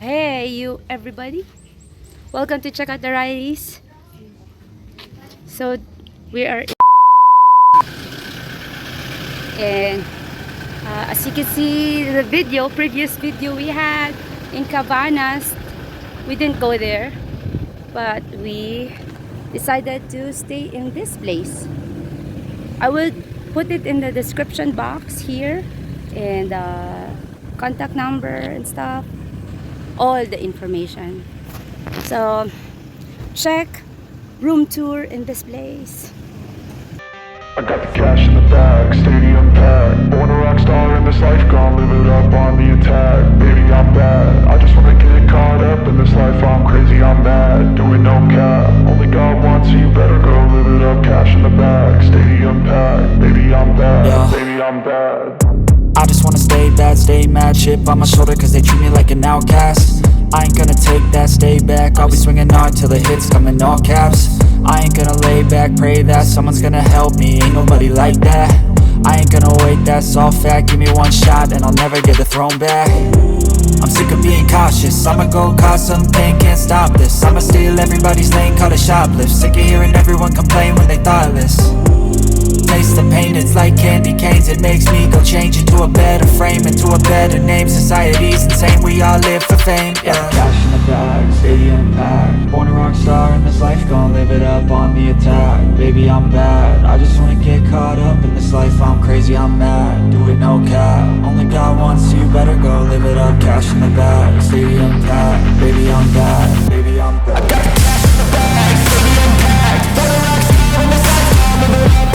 Hey, you everybody. Welcome to Checkouttherileys. So, we are and as you can see the previous video we had in Cabanas, we didn't go there, but we decided to stay in this place. I will put it in the description box here and contact number and stuff, all the information. So check room tour in this place. I got the cash in the bag, stadium packed. Born a rock star in this life, gonna live it up on the attack. Baby, I'm bad, I just wanna get caught up in this life. I'm crazy, I'm mad, doing no cap. Only God wants you, better go live it up. Cash in the bag, stadium packed. Baby, I'm bad, baby, I'm bad. I just wanna stay bad, stay mad. Chip on my shoulder cause they treat me like an outcast. I ain't gonna take that, stay back. I'll be swinging hard till the hits come in all caps. I ain't gonna lay back, pray that someone's gonna help me. Ain't nobody like that. I ain't gonna wait, that's all fact. Give me one shot and I'll never get the throne back. I'm sick of being cautious, I'ma go cause some pain, can't stop this. I'ma steal everybody's lane, call it shoplift. Sick of hearing everyone complain when they thoughtless. Taste the pain, it's like candy canes. It makes me go change into a better frame, into a better name. Society's insane, we all live for fame, yeah. Cash in the bag, stadium packed. Born a rock star in this life, gonna live it up on the attack. Baby, I'm bad, I just wanna get caught up in this life. I'm crazy, I'm mad, do it no cap. Only God wants you, better go live it up. Cash in the bag, stadium packed. Baby, I'm bad, baby, I'm bad. I got the cash in the bag, stadium packed. Born a rock star in this life, gonna live it up.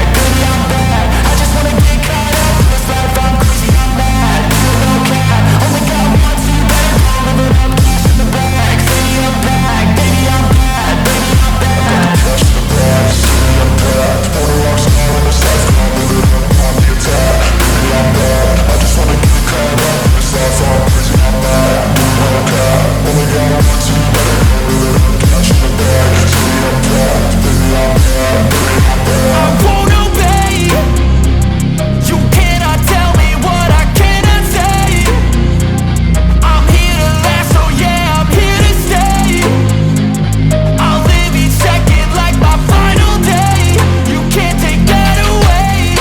Baby, I'm bad, I just wanna get caught up in this life. I'm crazy, I'm mad, do it no cap. Only God wants you, better go live it up. Cash in the bag, stadium packed. Baby, I'm bad, baby, I'm bad. Cash in the bag, stadium packed. Born a rock star in this life, gonna live it up on the attack. Baby, I'm bad, I just wanna get caught up in this life. I'm crazy, I'm mad, do it no cap. Only God wants you, better go live it up. Cash in the bag, stadium packed. Baby, I'm bad, baby, I'm bad. I won't obey. You cannot tell me what I cannot say. I'm here to last, so yeah, I'm here to stay. I'll live each second like my final day. You can't take that away.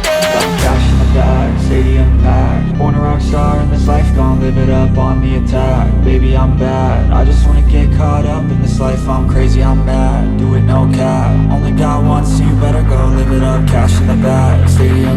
Yeah. Cash in the bag, stadium packed. Born a rock star in this life, gonna live it up on the attack. Baby, I'm bad, I just wanna get caught up in this life. I'm crazy, I'm mad, do it no cap. Only God wants you, better go live it up. Cash in the bag, stadium